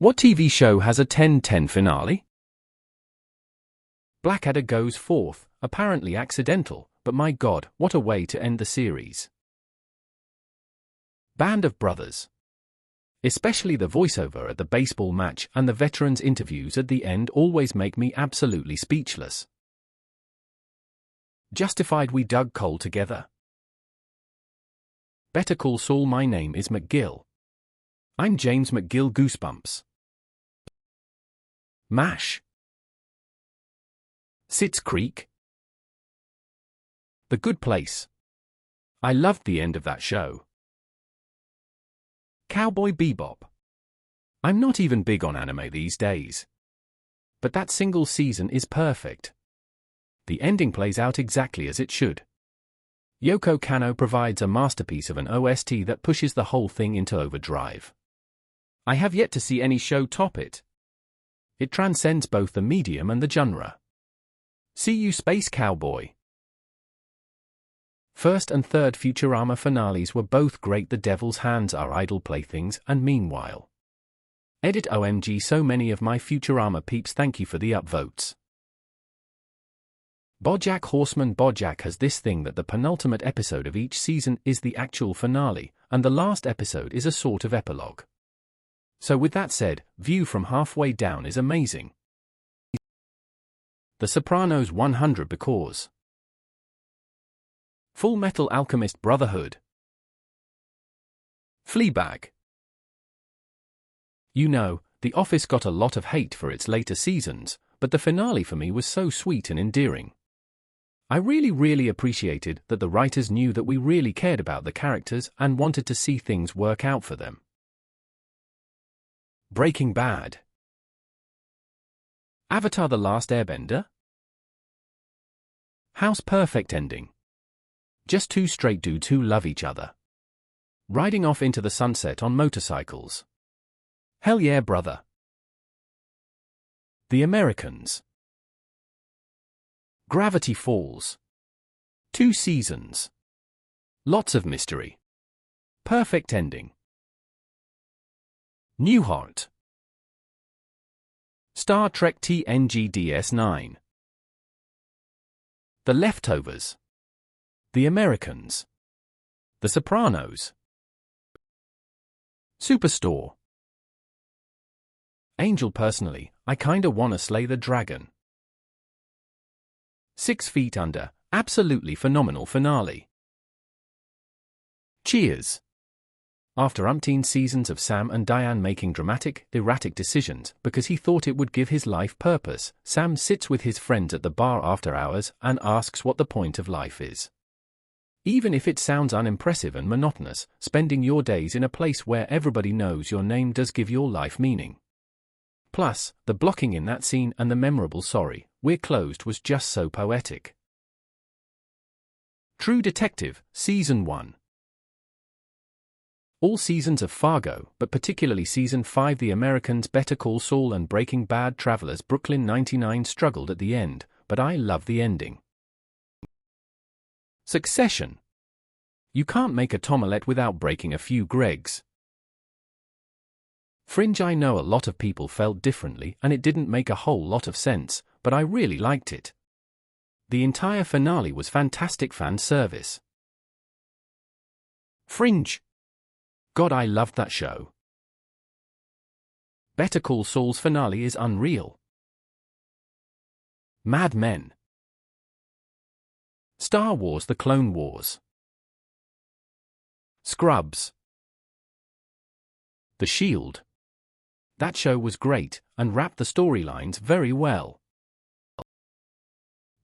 What TV show has a 10-10 finale? Blackadder goes forth, apparently accidental, but my God, what a way to end the series. Band of Brothers. Especially the voiceover at the baseball match and the veterans' interviews at the end always make me absolutely speechless. Justified we dug coal together. Better Call Saul. My name is McGill. I'm James McGill. Goosebumps. MASH. Schitt's Creek. The Good Place. I loved the end of that show. Cowboy Bebop. I'm not even big on anime these days. But that single season is perfect. The ending plays out exactly as it should. Yoko Kanno provides a masterpiece of an OST that pushes the whole thing into overdrive. I have yet to see any show top it. It transcends both the medium and the genre. See you, Space Cowboy. First and third Futurama finales were both great. The Devil's Hands are idle playthings, and meanwhile. Edit OMG, so many of my Futurama peeps, thank you for the upvotes. BoJack Horseman. BoJack has this thing that the penultimate episode of each season is the actual finale, and the last episode is a sort of epilogue. So with that said, View from halfway down is amazing. The Sopranos 100 because. Full Metal Alchemist Brotherhood. Fleabag. You know, The Office got a lot of hate for its later seasons, but the finale for me was so sweet and endearing. I really appreciated that the writers knew that we really cared about the characters and wanted to see things work out for them. Breaking Bad. Avatar: The Last Airbender. House. Perfect ending. Just two straight dudes who love each other. Riding off into the sunset on motorcycles. Hell yeah, brother. The Americans. Gravity Falls. 2 seasons. Lots of mystery. Perfect ending. Newhart. Star Trek TNG DS9. The Leftovers. The Americans. The Sopranos. Superstore. Angel. Personally, I kinda wanna slay the dragon. 6 Feet Under, absolutely phenomenal finale. Cheers. After umpteen seasons of Sam and Diane making dramatic, erratic decisions because he thought it would give his life purpose, Sam sits with his friends at the bar after hours and asks what the point of life is. Even if it sounds unimpressive and monotonous, spending your days in a place where everybody knows your name does give your life meaning. Plus, the blocking in that scene and the memorable "sorry, we're closed" was just so poetic. True Detective, Season 1. All seasons of Fargo, but particularly Season 5 The Americans, Better Call Saul and Breaking Bad. Travelers. Brooklyn 99 struggled at the end, but I love the ending. Succession. You can't make a Tomelette without breaking a few Gregs. Fringe. I know a lot of people felt differently and it didn't make a whole lot of sense, but I really liked it. The entire finale was fantastic fan service. Fringe. God, I loved that show. Better Call Saul's finale is unreal. Mad Men. Star Wars: The Clone Wars. Scrubs. The Shield. That show was great, and wrapped the storylines very well.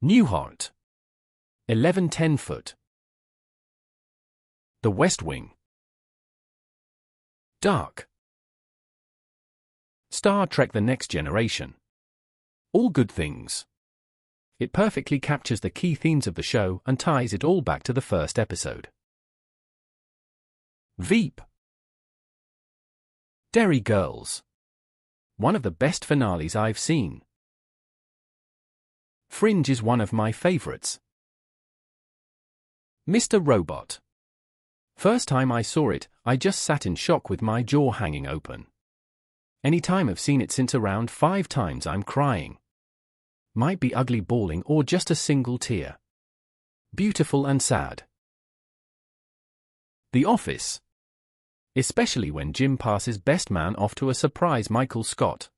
Newhart. 11 10-foot. The West Wing. Dark. Star Trek: The Next Generation. All good things. It perfectly captures the key themes of the show and ties it all back to the first episode. Veep. Derry Girls. One of the best finales I've seen. Fringe is one of my favorites. Mr. Robot. First time I saw it, I just sat in shock with my jaw hanging open. Anytime I've seen it since around 5 times I'm crying. Might be ugly bawling or just a single tear. Beautiful and sad. The Office. Especially when Jim passes best man off to a surprise Michael Scott.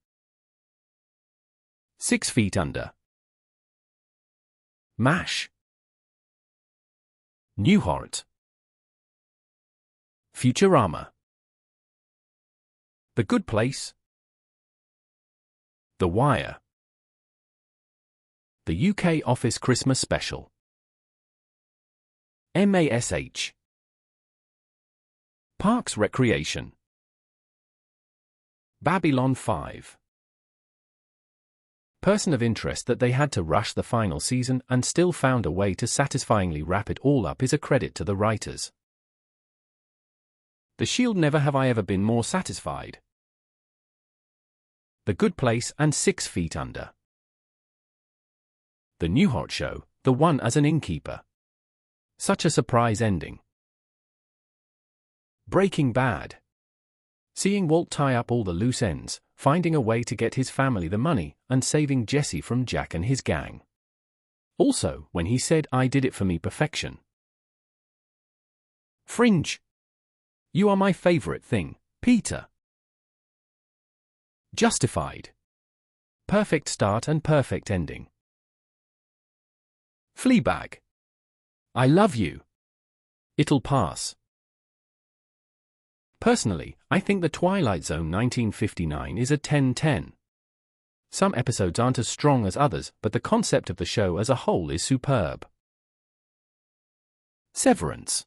6 Feet Under. MASH. Newhart. Futurama. The Good Place. The Wire. The UK Office Christmas Special. MASH. Parks Recreation. Babylon 5. Person of interest that they had to rush the final season and still found a way to satisfyingly wrap it all up is a credit to the writers. The Shield. Never have I ever been more satisfied. The Good Place and 6 Feet Under. The Newhart Show, the one as an innkeeper. Such a surprise ending. Breaking Bad. Seeing Walt tie up all the loose ends, finding a way to get his family the money, and saving Jesse from Jack and his gang. Also, when he said, "I did it for me," perfection. Fringe. You are my favorite thing, Peter. Justified. Perfect start and perfect ending. Fleabag. I love you. It'll pass. Personally, I think The Twilight Zone 1959 is a 10/10. Some episodes aren't as strong as others, but the concept of the show as a whole is superb. Severance.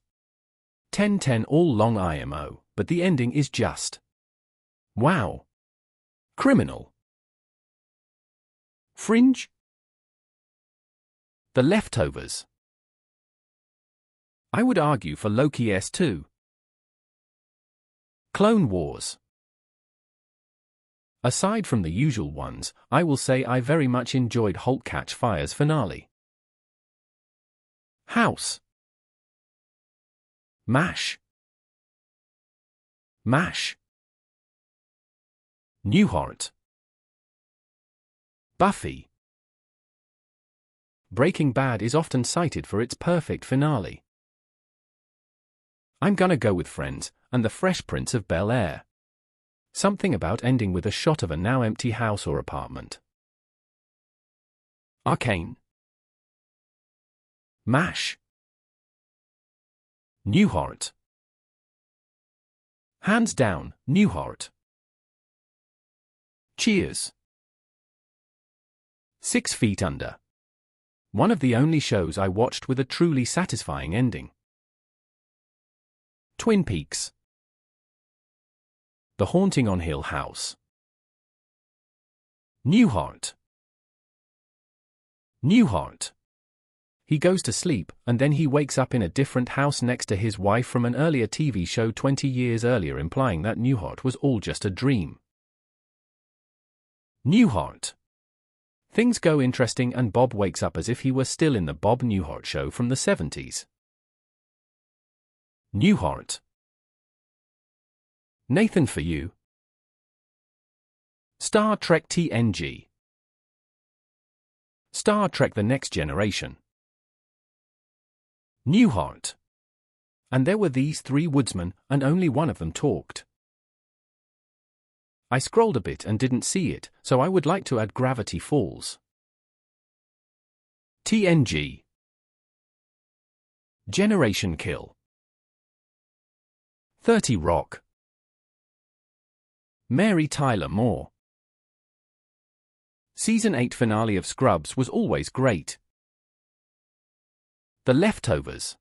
10/10 all long IMO, but the ending is just wow. Criminal. Fringe. The Leftovers. I would argue for Loki S2. Clone Wars. Aside from the usual ones, I will say I very much enjoyed Halt Catch Fire's finale. House. MASH. MASH. Newhart. Buffy. Breaking Bad is often cited for its perfect finale. I'm gonna go with Friends and The Fresh Prince of Bel-Air. Something about ending with a shot of a now empty house or apartment. Arcane. MASH. Newhart. Hands down, Newhart. Cheers. 6 Feet Under. One of the only shows I watched with a truly satisfying ending. Twin Peaks. The Haunting on Hill House. Newhart. Newhart. He goes to sleep, and then he wakes up in a different house next to his wife from an earlier TV show 20 years earlier, implying that Newhart was all just a dream. Newhart. Things go interesting and Bob wakes up as if he were still in the Bob Newhart Show from the 70s. Newhart. Nathan for you. Star Trek TNG. Star Trek The Next Generation. Newhart. And there were these 3 woodsmen, and only one of them talked. I scrolled a bit and didn't see it, so I would like to add Gravity Falls. TNG. Generation Kill. 30 Rock. Mary Tyler Moore. Season 8 finale of Scrubs was always great. The Leftovers.